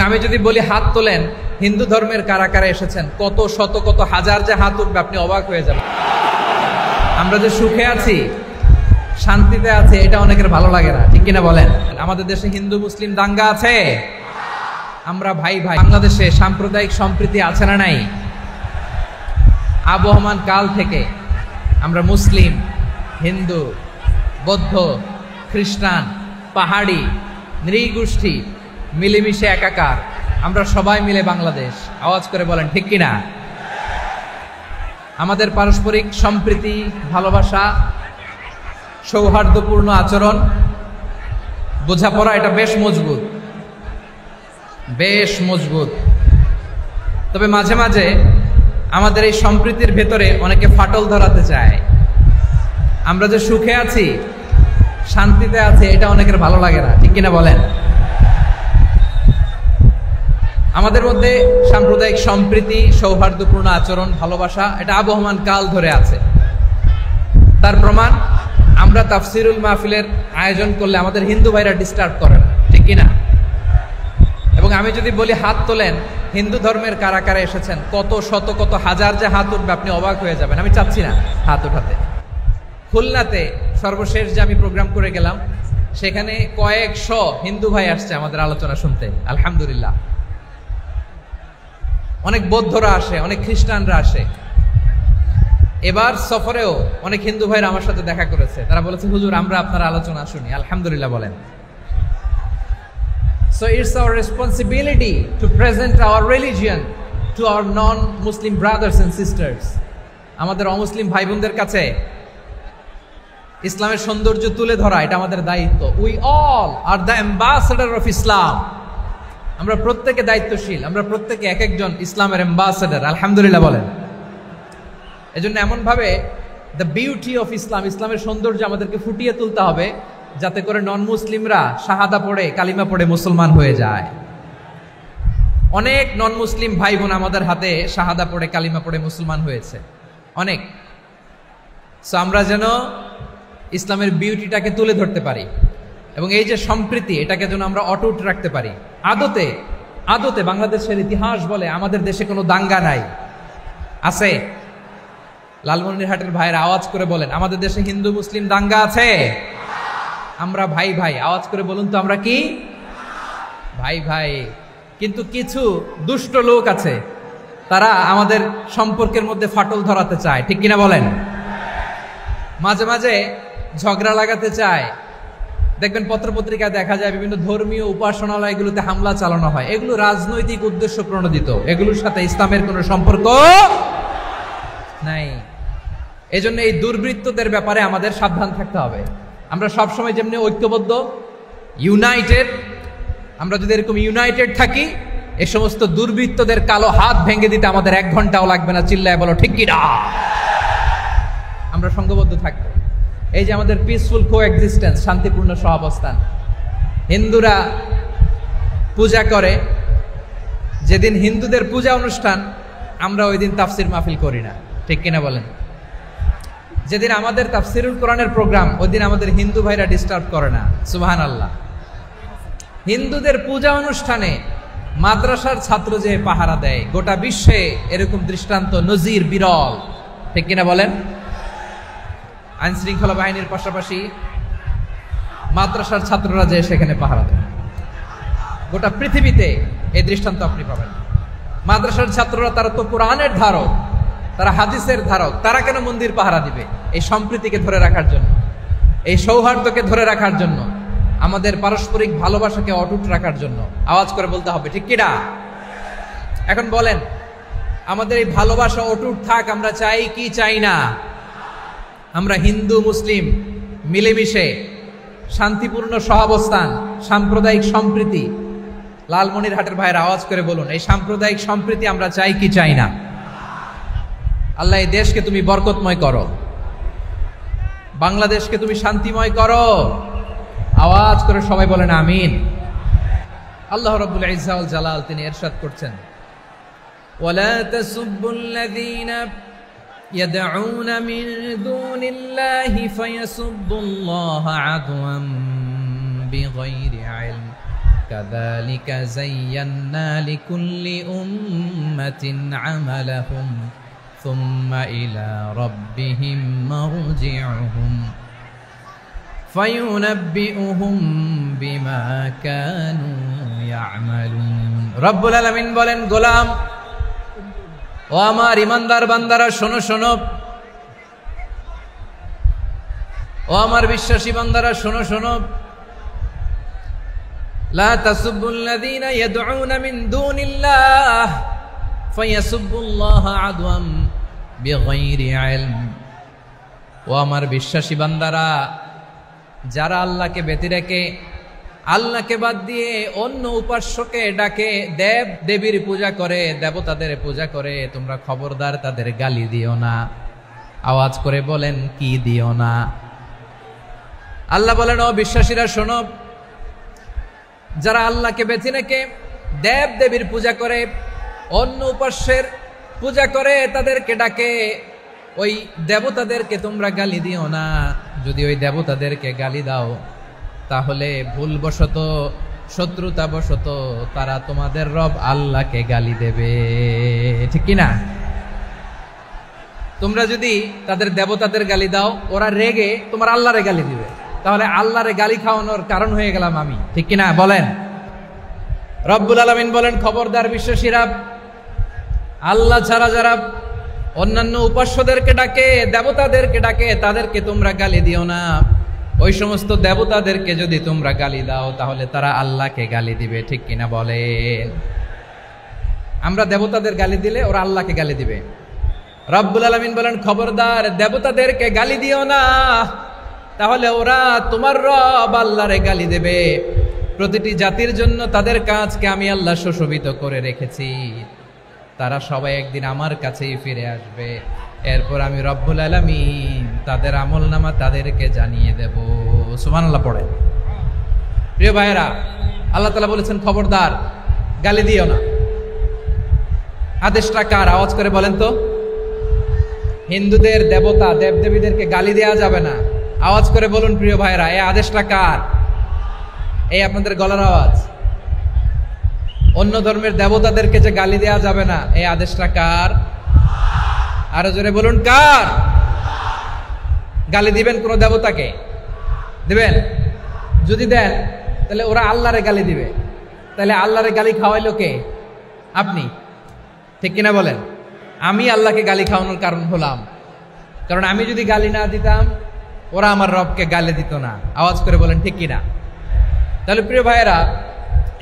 আমি যদি বলি হাত তোলেন, হিন্দু ধর্মের কারা কারা এসেছেন, কত শত কত হাজার যে হাত উঠবে, আপনি অবাক হয়ে যাবেন। আমরা যে সুখে আছি, শান্তিতে আছে, এটা অনেকের ভালো লাগে না, ঠিক কিনা বলেন? আমাদের দেশে হিন্দু মুসলিম দাঙ্গা আছে, আমরা ভাই ভাই। বাংলাদেশে সাম্প্রদায়িক সম্প্রীতি আছে না নাই? আবহমান কাল থেকে আমরা মুসলিম, হিন্দু, বৌদ্ধ, খ্রিস্টান, পাহাড়ি, নৃগোষ্ঠী মিলেমিশে একাকার, আমরা সবাই মিলে বাংলাদেশ। আওয়াজ করে বলেন ঠিক কিনা? আমাদের পারস্পরিক সম্প্রীতি, ভালোবাসা, সৌহার্দ্যপূর্ণ আচরণ, বোঝাপড়া, এটা বেশ মজবুত, বেশ মজবুত। তবে মাঝে মাঝে আমাদের এই সম্প্রীতির ভেতরে অনেকে ফাটল ধরাতে চায়। আমরা যে সুখে আছি, শান্তিতে আছে, এটা অনেকের ভালো লাগে না, ঠিক কিনা বলেন? আমাদের মধ্যে সাম্প্রদায়িক সম্প্রীতি, সৌহার্দ্যপূর্ণ আচরণ, ভালোবাসা, এটা আবহমান কাল ধরে আছে। তার প্রমাণ, আমরা তাফসিরুল মাহফিলের আয়োজন করলে আমাদের হিন্দু ভাইরা ডিস্টার্ব করে না, ঠিক কিনা? এবং আমি যদি বলি হাত তোলেন, হিন্দু ধর্মের কারা কারা এসেছেন, কত শত কত হাজার যে হাত উঠবে, আপনি অবাক হয়ে যাবেন। আমি চাচ্ছি না হাত উঠাতে। খুলনাতে সর্বশেষ যে আমি প্রোগ্রাম করে গেলাম, সেখানে কয়েকশো হিন্দু ভাই আসছে আমাদের আলোচনা শুনতে, আলহামদুলিল্লাহ। অনেক বৌদ্ধরা আসে, অনেক খ্রিস্টানরা আসে। এবার সফরেও অনেক হিন্দু ভাইরা আমার সাথে দেখা করেছে। তারা বলেছে, হুজুর, আমরা আপনার আলোচনা শুনি। আলহামদুলিল্লাহ বলেন। So it's our responsibility to present our religion to our non-Muslim brothers and sisters. আমাদের অমুসলিম ভাই বোনদের কাছে ইসলামের সৌন্দর্য তুলে ধরা, এটা আমাদের দায়িত্ব। We all are the ambassador of Islam. আমরা প্রত্যেকে দায়িত্বশীল, আমরা প্রত্যেকে এক একজন ইসলামের অ্যাম্বাসেডর, আলহামদুলিল্লাহ বলেন। এজন্য এমন ভাবে দ্য বিউটি অফ ইসলাম, ইসলামের সৌন্দর্য আমাদেরকে ফুটিয়ে তুলতে হবে, যাতে করে নন মুসলিমরা শাহাদা পড়ে, কালিমা পড়ে মুসলমান হয়ে যায়। অনেক নন মুসলিম ভাই বোন আমাদের হাতে শাহাদা পড়ে, কালিমা পড়ে মুসলমান হয়েছে, অনেক। সো আমরা যেন ইসলামের বিউটিটাকে তুলে ধরতে পারি, এবং এই যে সম্প্রীতি, এটাকে যেন আমরা অটুট রাখতে পারি। আদতে আদতে বাংলাদেশের ইতিহাস বলে আমাদের দেশে কোনো দাঙ্গা নাই, আছে? লালমনিরহাটের ভাইয়ের আওয়াজ করে বলেন, আমাদের দেশে হিন্দু মুসলিম দাঙ্গা আছে? আমরা ভাই ভাই, আওয়াজ করে বলুন তো, আমরা কি ভাই ভাই? কিন্তু কিছু দুষ্ট লোক আছে, তারা আমাদের সম্পর্কের মধ্যে ফাটল ধরাতে চায়, ঠিক কিনা বলেন? মাঝে মাঝে ঝগড়া লাগাতে চায়। দেখবেন পত্রপত্রিকায় দেখা যায় বিভিন্ন ধর্মীয় উপাসনালয়গুলোতে হামলা চালানো হয়। এগুলো রাজনৈতিক উদ্দেশ্য প্রণোদিত, এগুলোর সাথে ইসলামের কোনো সম্পর্ক নাই। এজন্য এই দুর্বৃত্তদের ব্যাপারে আমাদের সাবধান থাকতে হবে। আমরা সবসময় যেমনি ঐক্যবদ্ধ, ইউনাইটেড, আমরা যদি এরকম ইউনাইটেড থাকি, এই সমস্ত দুর্বৃত্তদের কালো হাত ভেঙে দিতে আমাদের 1 ঘন্টাও লাগবে না। চিল্লায় বলো ঠিক কিনা? আমরা সংঘবদ্ধ থাকবো। এই যে আমাদের পিসফুল কোএক্সিস্টেন্স, শান্তিপূর্ণ সহাবস্থান। হিন্দুরা পূজা করে, যেদিন হিন্দুদের পূজা অনুষ্ঠান, আমরা ওই দিন তাফসির মাহফিল করি না, ঠিক কিনা বলেন? যেদিন আমাদের তাফসিরুল কোরআনের প্রোগ্রাম, ওই দিন আমাদের হিন্দু ভাইরা ডিস্টার্ব করে না, সুবহানাল্লাহ। হিন্দুদের পূজা অনুষ্ঠানে মাদ্রাসার ছাত্র যে পাহারা দেয়, গোটা বিশ্বে এরকম দৃষ্টান্ত, নজির বিরল, ঠিক কিনা বলেন? আইন শৃঙ্খলা বাহিনীর পাশাপাশি মাদ্রাসার ছাত্ররা যে সেখানে পাহারা দেয়, গোটা পৃথিবীতে এই দৃষ্টান্ত আপনি পাবেন। মাদ্রাসার ছাত্ররা, তারা তো কোরআনের ধারক, তারা হাদিসের ধারক, তারা কেন মন্দির পাহারা দিবে? এই সম্প্রীতিকে ধরে রাখার জন্য, এই সৌহার্দ্যকে ধরে রাখার জন্য, আমাদের পারস্পরিক ভালোবাসাকে অটুট রাখার জন্য। আওয়াজ করে বলতে হবে ঠিক কিনা? এখন বলেন, আমাদের এই ভালোবাসা অটুট থাক, আমরা চাই কি চাই না? আমরা হিন্দু মুসলিম মিলেমিশে শান্তিপূর্ণ সহাবস্থান, সাম্প্রদায়িক সম্প্রীতি। লালমনিরহাটের ভাইয়ের আওয়াজ করে বলুন, এই সাম্প্রদায়িক সম্প্রীতি আমরা চাই কি চাই না? আল্লাহ এই দেশকে তুমি বরকতময় করো, বাংলাদেশকে তুমি শান্তিময় করো। আওয়াজ করে সবাই বলেন আমিন। আল্লাহ রাব্বুল ইজ্জা ওয়াল জালাল তিনি ইরশাদ করছেন, ওয়ালা তাসুব্বুল্লাযীনা ইয়াদউনা মিন দুনিল্লাহি ফায়াসুব্বুল্লাহা আদওয়ান বিগাইরি ইলম কাযালিকা যায়্যান্না লিকুল্লি উম্মাতিন আমালাহুম সুম্মা ইলা রাব্বিহিম মারজিউহুম ফায়ুনাব্বিউহুম বিমা কানু ইয়ামালুন। রব্বুল আলামিন বলেন, গোলাম ও আমার ইমানদার বান্দারা শোনো শোনো, ও আমার বিশ্বাসী বান্দারা শোনো শোনো, লা তাসুবুল্লাযীনা ইয়াদউনা মিন দুনিল্লাহ ফায়াসুবুল্লাহা আদওয়াম বিগাইরি ইলম। ও আমার বিশ্বাসী বান্দারা, যারা আল্লাহকে ব্যতি রেখে, আল্লাহকে বাদ দিয়ে অন্য উপাস্যকে ডাকে, দেব দেবীর পূজা করে, দেবতাদের পূজা করে, তোমরা খবরদার তাদের গালি দিও না। আওয়াজ করে বলেন, কি দিও না? আল্লাহ বলেন, ও বিশ্বাসীরা শোনো, যারা আল্লাহকে বেছে রেখে দেব দেবীর পূজা করে, অন্য উপাস্যের পূজা করে, তাদেরকে ডাকে, ওই দেবতাদেরকে তোমরা গালি দিও না। যদি ওই দেবতাদেরকে গালি দাও তাহলে ভুলবশত, শত্রুতাবশত তারা তোমাদের রব আল্লাহকে গালি দেবে, ঠিক কি না? তোমরা যদি তাদের দেবতাদের গালি দাও, ওরা রেগে তোমার আল্লাহরে গালি দিবে, তাহলে আল্লাহরে গালি খাওয়ানোর কারণ হয়ে গেলাম আমি, ঠিক কি না? বলেন। রব্বুল আলামিন বলেন, খবরদার বিশ্বাসীরা, আল্লাহ ছাড়া যারা অন্যান্য উপাস্যদেরকে ডাকে, দেবতাদেরকে ডাকে, তাদেরকে তোমরা গালি দিও না। ওই সমস্ত দেবতাদেরকে যদি তোমরা গালি দাও তাহলে তারা আল্লাহকে গালি দিবে, ঠিক কিনা বলেন? আমরা দেবতাদের গালি দিলে ওরা আল্লাহকে গালি দিবে। রব্বুল আলামিন বলেন, খবরদার দেবতাদেরকে গালি দিও না, তাহলে ওরা তোমার রব আল্লাহরে গালি দেবে। প্রতিটি জাতির জন্য তাদের কাজকে আমি আল্লাহ সুশোভিত করে রেখেছি, তারা সবাই একদিন আমার কাছেই ফিরে আসবে। এরপর আমি রব্বুল আলামিন তাদের আমলনামা তাদেরকে জানিয়ে দেব। সুবহানাল্লাহ পড়ে। প্রিয় ভাইয়েরা, আল্লাহ তাআলা বলেছেন, খবরদার গালি দিও না। আদেশটা কার? আওয়াজ করে বলেন তো। হিন্দুদের দেবতা দেবদেবীদেরকে গালি দেওয়া যাবে না। আওয়াজ করে বলুন প্রিয় ভাইয়েরা, এই আদেশটা কার? এই আপনাদের গলার আওয়াজ। অন্য ধর্মের দেবতাদেরকে যে গালি দেওয়া যাবে না, এই আদেশটা কার? আরো জোরে বলুন, কার? গালি দিবেন কোন দেবতাকে? দিবেন? যদি দেন তাহলে ওরা আল্লাহরে গালি দিবে, তাহলে আল্লাহরে গালি খাওয়াইলো কে? আপনি, ঠিক কিনা বলেন? আমি আল্লাহকে গালি খাওয়ানোর কারণ হলাম, কারণ আমি যদি গালি না দিতাম ওরা আমার রবকে গালি দিত না। আওয়াজ করে বলেন, ঠিক কিনা? তাহলে প্রিয় ভাইয়েরা,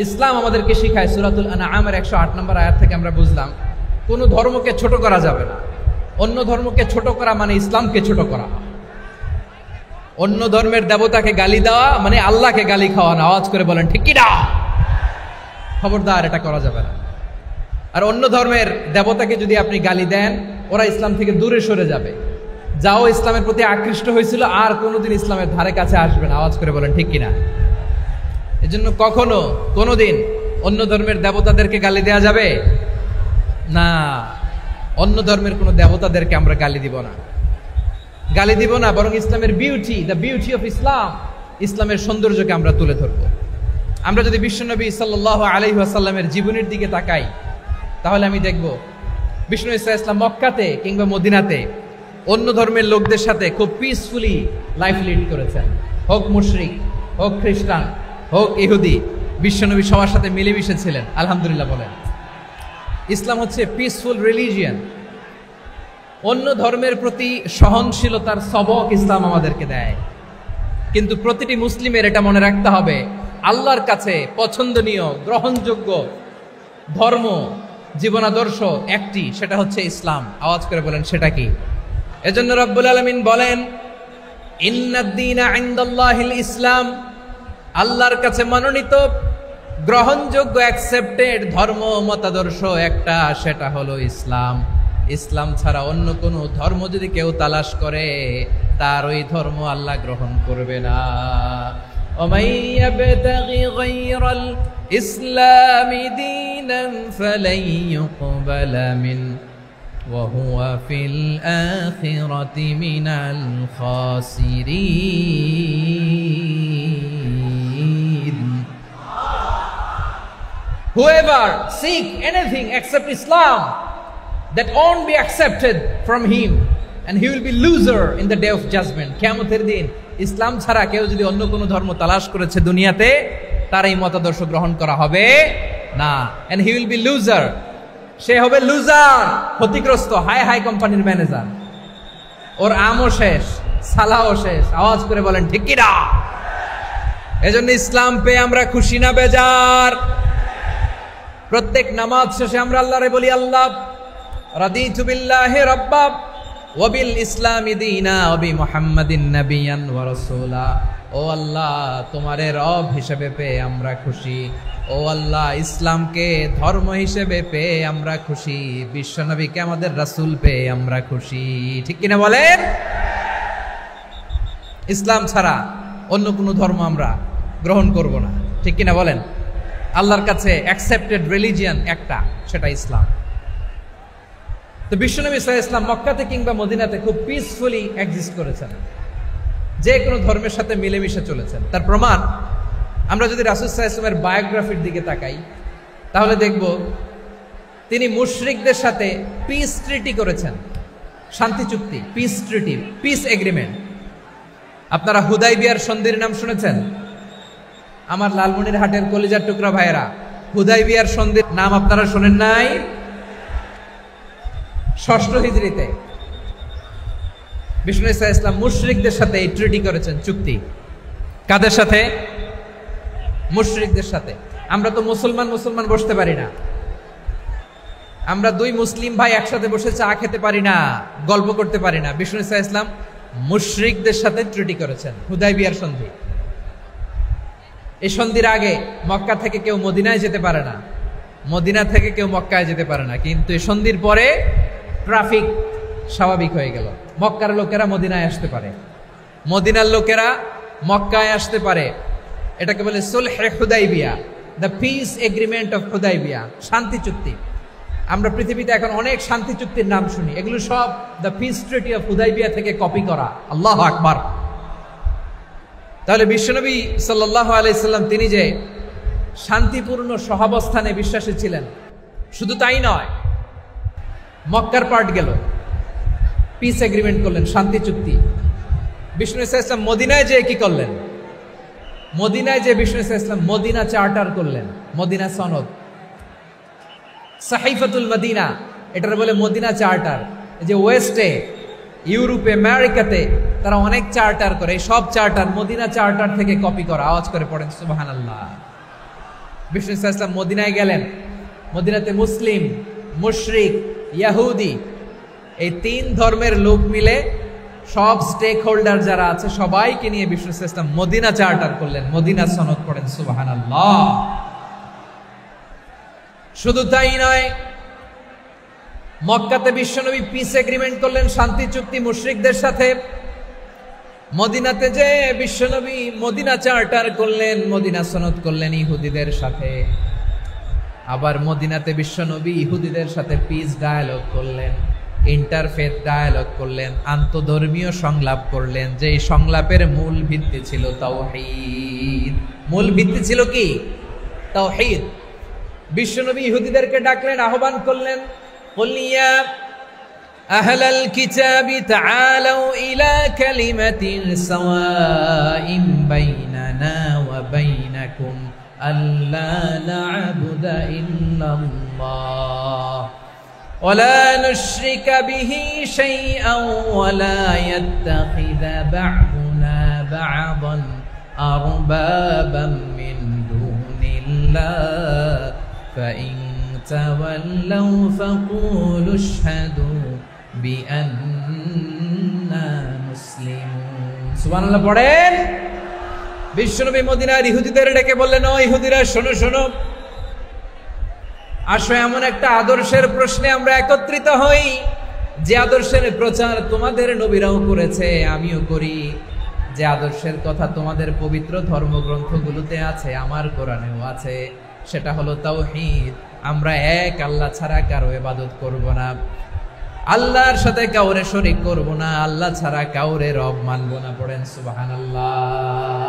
ইসলাম আমাদেরকে শিখায়, সূরাতুল আনআমের 108 নম্বর আয়াত থেকে আমরা বুঝলাম, কোন ধর্মকে ছোট করা যাবে না। অন্য ধর্মকে ছোট করা মানে ইসলামকে ছোট করা। অন্য ধর্মের দেবতাকে গালি দেওয়া মানে আল্লাহকে গালি খাওয়ানো। আওয়াজ করে বলেন, ঠিক কিনা? খবরদার, এটা করা যাবে না। আর অন্য ধর্মের দেবতাকে যদি আপনি গালি দেন, ওরা ইসলাম থেকে দূরে সরে যাবে। যাও ইসলামের প্রতি আকৃষ্ট হয়েছিল আর কোনোদিন ইসলামের ধারে কাছে আসবে না। আওয়াজ করে বলেন, ঠিক কিনা? এজন্য কখনো কোনোদিন অন্য ধর্মের দেবতাদেরকে গালি দেওয়া যাবে না। অন্য ধর্মের কোনো দেবতাদেরকে আমরা গালি দিব না, গালি দিব না, বরং ইসলামের beauty, the beauty of Islam, ইসলামের সৌন্দর্যকে আমরা তুলে ধরব। আমরা যদি বিশ্বনবী সাল্লাল্লাহু আলাইহি ওয়াসাল্লামের জীবনের দিকে তাকাই, তাহলে আমি দেখব বিষ্ণু ইসলাম মক্কাতে কিংবা মদিনাতে অন্য ধর্মের লোকদের সাথে খুব পিসফুলি লাইফ লিড করেছেন। হোক মুশরিক, হোক খ্রিস্টান, হোক ইহুদি, বিশ্বনবী সবার সাথে মিলেমিশে ছিলেন। আলহামদুলিল্লাহ বলেন। ইসলাম হচ্ছে পিসফুল রিলিজিয়ান। অন্য ধর্মের প্রতি সহনশীলতার সবক ইসলাম আমাদেরকে দেয়। কিন্তু প্রতিটি মুসলিমের এটা মনে রাখতে হবে, আল্লাহর কাছে পছন্দনীয়, গ্রহণযোগ্য ধর্ম, জীবনাদর্শ একটি, সেটা হচ্ছে ইসলাম। আওয়াজ করে বলেন, সেটা কি? এজন্য রব্বুল আলামিন বলেন, ইন্নাদ-দীনা ইনদাল্লাহিল ইসলাম, আল্লাহর কাছে মনোনীত, গ্রহণযোগ্য, অ্যাকসেপ্টেড ধর্ম মতাদর্শ একটা, সেটা হলো ইসলাম। ইসলাম ছাড়া অন্য কোনো ধর্ম যদি কেউ তালাশ করে, তার ওই ধর্ম আল্লাহ গ্রহণ করবে না। ওমাই ইয়াবতাগি গায়রাল ইসলামি দীনান ফালাই ইউকবালা মিন ওয়া হুয়া ফিল আখিরাতি মিনাল খাসিরিন। whoever seek anything except Islam, that won't be accepted from him, and he will be loser in the day of judgment. কিয়ামতের দিন ইসলাম ছাড়া কেউ যদি অন্য কোনো ধর্ম তালাশ করেছে দুনিয়াতে, তার এই মতাদর্শ গ্রহণ করা হবে না, and he will be loser. সে হবে লুজার, ক্ষতিগ্রস্ত, হাই হাই কোম্পানির ম্যানেজার। ওর আমও শেষ, সালাও শেষ। আওয়াজ করে বলেন ঠিক কি না? এজন্য ইসলাম পেয়ে আমরা খুশি না বেজার? প্রত্যেক নামাজ শেষে আমরা আল্লাহরে বলি, আল্লাহ রাদিতু বিল্লাহি রাব্বা ওয়া বিল ইসলামি দীনা ওয়া বি মুহাম্মাদিন নাবিয়ান ওয়া রাসূলা। ও আল্লাহ, তোমারে রব হিসেবে পেয়ে আমরা খুশি। ও আল্লাহ, ইসলামকে ধর্ম হিসেবে পেয়ে আমরা খুশি। বিশ্বনবীকে আমাদের রাসূল পেয়ে আমরা খুশি। ঠিক কিনা বলেন? ইসলাম ছাড়া অন্য কোনো ধর্ম আমরা গ্রহণ করব না। ঠিক কিনা বলেন? আল্লাহর কাছে অ্যাকসেপ্টেড রিলিজিয়ান একটা, সেটা ইসলাম। তো বিশ্বনবী সাল্লাল্লাহু আলাইহি ওয়াসাল্লাম মক্কাতে কিংবা মদিনাতে খুব পিসফুলি এক্সিস্ট করেছেন, যে কোনো ধর্মের সাথে মিলেমিশে চলেছেন। তার প্রমাণ আমরা যদি রাসূল সাল্লাল্লাহু আলাইহি ওয়াসাল্লামের বায়োগ্রাফির দিকে তাকাই, তাহলে দেখব তিনি মুশরিকদের সাথে পিস ট্রিটি করেছেন, শান্তি চুক্তি, পিস ট্রিটি, পিস এগ্রিমেন্ট। আপনারা হুদাইবিয়ার সন্ধির নাম শুনেছেন? আমার লালমনিরহাটের কলিজার টুকরা ভাইয়েরা, হুদাইবিয়ার সন্ধির নাম আপনারা শোনেন নাই? 6ষ্ঠ হিজরিতে বিষ্ণু ঈসা ইসলাম মুশরিকদের সাথে এই ট্রিটি করেছেন, চুক্তি। কাদের সাথে? মুশরিকদের সাথে। আমরা তো মুসলমান বসতে পারি না, আমরা দুই মুসলিম ভাই একসাথে বসে চা খেতে পারি না, গল্প করতে পারি না। বিষ্ণু ঈসা ইসলাম মুশরিকদের সাথে ট্রিটি করেছেন, হুদাইবিয়ার সন্ধি। এই সন্ধির আগে মক্কা থেকে কেউ মদিনায় যেতে পারে না, মদিনা থেকে কেউ মক্কায় যেতে পারে না। কিন্তু এই সন্ধির পরে ট্রাফিক স্বাভাবিক হয়ে গেল। মক্কার লোকেরা মদিনায় আসতে পারে, মদিনার লোকেরা মক্কায় আসতে পারে। এটাকে বলে সুলহে Hudaibiya, the peace agreement of Hudaibiya, শান্তি চুক্তি। আমরা পৃথিবীতে এখন অনেক শান্তি চুক্তির নাম শুনি, এগুলো সব the piece treaty of Hudaibiya থেকে কপি করা। আল্লাহু আকবার। তাহলে বিশ্বনবী সাল্লাল্লাহু আলাইহি সাল্লাম তিনি যে শান্তিপূর্ণ সহাবস্থানে বিশ্বাসী ছিলেন, শুধু তাই নয়, মক্কার পার্ট গেল, পিস এগ্রিমেন্ট করলেন, শান্তি চুক্তি। বিষ্ণু ঈসা ইসলাম মদিনায় যে কি করলেন? মদিনায় যে বিষ্ণু ঈসা ইসলাম মদিনা চার্টার করলেন, মদিনা সনদ, সাহিফাতুল মদিনা, এটার বলে মদিনা চার্টার। যে ওয়েস্টে, ইউরোপে, আমেরিকাতে তারা অনেক চার্টার করে, সব চার্টার মদিনা চার্টার থেকে কপি করা। আওয়াজ করে পড়েন সুবহানাল্লাহ। বিষ্ণু ঈসা ইসলাম মদিনায় গেলেন, মদিনাতে মুসলিম, মুশরিক, ইহুদি, এই 3 ধর্মের লোক মিলে সব স্টেক হোল্ডার যারা আছে সবাইকে নিয়ে বিষ্ণু ঈসা ইসলাম মদিনা চার্টার করলেন, মদিনা সনদ। পড়েন সুবহানাল্লাহ। শুধু তাই নয়, মক্কাতে বিশ্বনবী পিস এগ্রিমেন্ট করলেন, শান্তি চুক্তি মুশরিকদের সাথে। মদিনাতে যে বিশ্বনবী মদিনা চার্টার করলেন, মদিনা সনদ করলেন ইহুদিদের সাথে। আবার মদিনাতে বিশ্বনবী ইহুদিদের সাথে পিস ডায়ালগ করলেন, ইন্টারফেথ ডায়ালগ করলেন, আন্তধর্মীয় সংলাপ করলেন। যে সংলাপের মূল ভিত্তি ছিল তাওহীদ। মূল ভিত্তি ছিল কি? তাওহীদ। বিশ্বনবী ইহুদিদেরকে ডাকলেন, আহ্বান করলেন, কুল ইয়া আহলাল কিতাবি তাআলাউ ইলা কালিমাতিন সাওয়াইন বাইনানা ওয়া বাইনাকুম আল্লা না'বুদা ইল্লাল্লাহ ওয়া লা নুশরিকা বিহি শাইআন ওয়া লা ইয়াত্তাখিযা বা'দুনা বা'দান আরবাবাম মিন দুনিল্লাহ فإن تولوا فقولوا اشهدوا بأننا مسلمون। সুবহানাল্লাহ পড়েন। বিশ্বনবী মদিনার ইহুদিদের ডেকে বললেন, ও ইহুদিরা, শোনো শোনো, আসো এমন একটা আদর্শের প্রশ্নে আমরা একত্রিত হই, যে আদর্শের প্রচার তোমাদের নবীরাও করেছে, আমিও করি, যে আদর্শের কথা তোমাদের পবিত্র ধর্মগ্রন্থগুলোতে আছে, আমার কোরআনেও আছে। সেটা হলো তাওহীদ। আমরা এক আল্লাহ ছাড়া কারো ইবাদত করব না, আল্লাহর সাথে কাউরে শরীক করব না, আল্লাহ ছাড়া কাউরে রব মানব না। পড়েন সুবহানাল্লাহ।